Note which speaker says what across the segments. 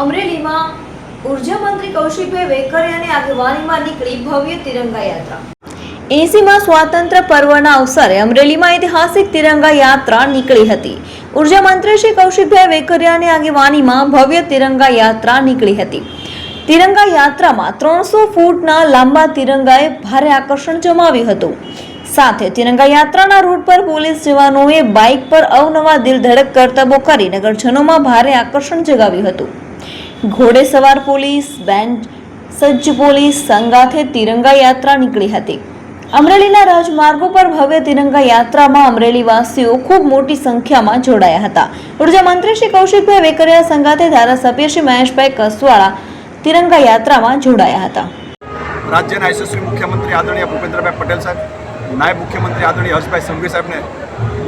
Speaker 1: અમરેલીમાં ઉર્જા મંત્રી કૌશિકભાઈ વેકરિયાની આગેવાનીમાં નીકળી ભવ્ય તિરંગા યાત્રા। 80માં સ્વાતંત્ર્ય પર્વના અવસરે અમરેલીમાં ઐતિહાસિક તિરંગા યાત્રા નીકળી હતી। ઉર્જા મંત્રી શ્રી કૌશિકભાઈ વેકરિયાની આગેવાનીમાં ભવ્ય તિરંગા યાત્રા નીકળી હતી। તિરંગા યાત્રામાં 300 ફૂટના લાંબા તિરંગાએ ભારે આકર્ષણ જમાવ્યું હતું। સાથે તિરંગા યાત્રાના રૂટ પર પોલીસ જવાનોએ બાઇક પર અવનવા દિલધડક કરતબો કરી નગરજનોમાં ભારે આકર્ષણ જગાવ્યું હતું। ઘોડેસવાર પોલીસ બેન્ડ સજ્જ પોલીસ સંગાથે તિરંગા યાત્રા નીકળી હતી। અમરેલીના રાજમાર્ગો પર ભવ્ય તિરંગા યાત્રામાં અમરેલીવાસીઓ ખૂબ મોટી સંખ્યામાં જોડાયા હતા। ઉર્જા મંત્રી શ્રી કૌશિકભાઈ વેકરિયા સંગાથે ધારાસભ્ય શ્રી મહેશભાઈ કસવાળા તિરંગા યાત્રામાં જોડાયા હતા।
Speaker 2: રાજ્યના યશસ્વી મુખ્યમંત્રી આદરણીય ભૂપેન્દ્રભાઈ પટેલ સાહેબ, નાયબ મુખ્યમંત્રી આદરણીય હર્ષભાઈ સંઘવી સાહેબને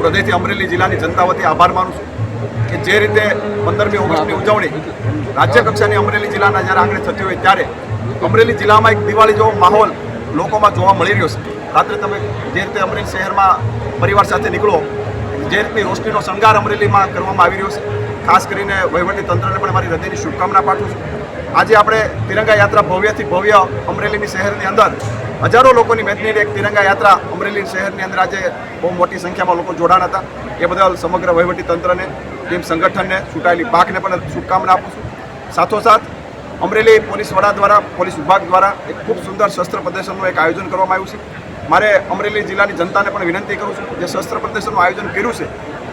Speaker 2: હૃદયથી અમરેલી જિલ્લાની જનતા વતી આભાર માનું છું કે જે રીતે 15મી ઓગસ્ટની ઉજવણી રાજ્ય કક્ષાની અમરેલી જિલ્લાના જ્યારે આંગણે થતી હોય ત્યારે અમરેલી જિલ્લામાં એક દિવાળી જેવો માહોલ લોકોમાં જોવા મળી રહ્યો છે। રાત્રે તમે જે રીતે અમરેલી શહેરમાં પરિવાર સાથે નીકળો, જે રીતની રોશનીનો શણગાર અમરેલીમાં કરવામાં આવી રહ્યો છે, ખાસ કરીને વહીવટી તંત્રને પણ મારી હૃદયની શુભકામના પાઠવું છું। આજે આપણે તિરંગા યાત્રા ભવ્યથી ભવ્ય અમરેલીની શહેરની અંદર હજારો લોકોની મહેનતની એક તિરંગા યાત્રા અમરેલી શહેરની અંદર આજે બહુ મોટી સંખ્યામાં લોકો જોડાણ હતા। એ બદલ સમગ્ર વહીવટી તંત્રને, ટીમ સંગઠનને, ચૂંટાયેલી પાંખને પણ શુભકામના આપું છું। સાથોસાથ અમરેલી પોલીસ વડા દ્વારા, પોલીસ વિભાગ દ્વારા એક ખૂબ સુંદર શસ્ત્ર પ્રદર્શનનું એક આયોજન કરવામાં આવ્યું છે। મારે અમરેલી જિલ્લાની જનતાને પણ વિનંતી કરું છું જે શસ્ત્ર પ્રદર્શનનું આયોજન કર્યું છે,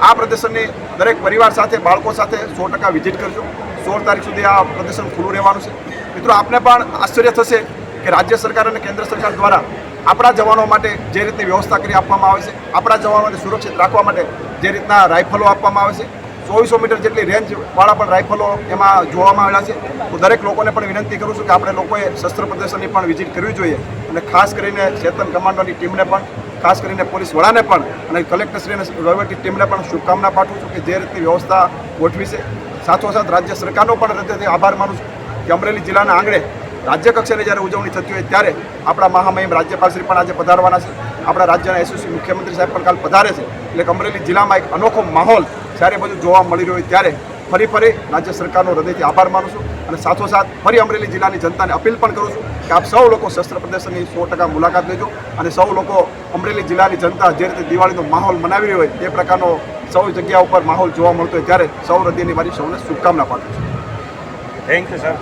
Speaker 2: આ પ્રદર્શનની દરેક પરિવાર સાથે, બાળકો સાથે 100% વિઝિટ કરજો। 16 તારીખ સુધી આ પ્રદર્શન ખુલ્લું રહેવાનું છે। મિત્રો, આપને પણ આશ્ચર્ય થશે કે રાજ્ય સરકાર અને કેન્દ્ર સરકાર દ્વારા આપણા જવાનો માટે જે રીતની વ્યવસ્થા કરી આપવામાં આવે છે, આપણા જવાનોને સુરક્ષિત રાખવા માટે જે રીતના રાઇફલો આપવામાં આવે છે, 2400 મીટર જેટલી રેન્જવાળા પણ રાઇફલો એમાં જોવામાં આવેલા છે। હું દરેક લોકોને પણ વિનંતી કરું છું કે આપણે લોકોએ શસ્ત્ર પ્રદર્શનની પણ વિઝિટ કરવી જોઈએ અને ખાસ કરીને ચેતન કમાન્ડોની ટીમને પણ, ખાસ કરીને પોલીસ વડાને પણ અને કલેક્ટરશ્રી અને વહીવટી ટીમને પણ શુભકામના પાઠવું છું કે જે રીતની વ્યવસ્થા ગોઠવી છે। સાથોસાથ રાજ્ય સરકારનો પણ હૃદયથી આભાર માનું છું કે અમરેલી જિલ્લાના આંગણે રાજ્ય કક્ષાની જ્યારે ઉજવણી થતી હોય ત્યારે આપણા મહામહિમ રાજ્યપાલશ્રી પણ આજે પધારવાના છે। આપણા રાજ્યના યશસ્વી મુખ્યમંત્રી સાહેબ પણ કાલ પધારે છે। એટલે અમરેલી જિલ્લામાં એક અનોખો માહોલ જ્યારે બધું જોવા મળી રહ્યો હોય ત્યારે ફરી રાજ્ય સરકારનો હૃદયથી આભાર માનું છું અને સાથોસાથ ફરી અમરેલી જિલ્લાની જનતાને અપીલ પણ કરું છું કે આપ સૌ લોકો શસ્ત્ર પ્રદર્શનની 100% મુલાકાત લેજો અને સૌ લોકો અમરેલી જિલ્લાની જનતા જે રીતે દિવાળીનો માહોલ મનાવી રહી હોય તે પ્રકારનો સૌ જગ્યા ઉપર માહોલ જોવા મળતો હોય ત્યારે સૌ હૃદયની મારી સૌને શુભકામના પાઠવું છું।
Speaker 3: Thank you sir.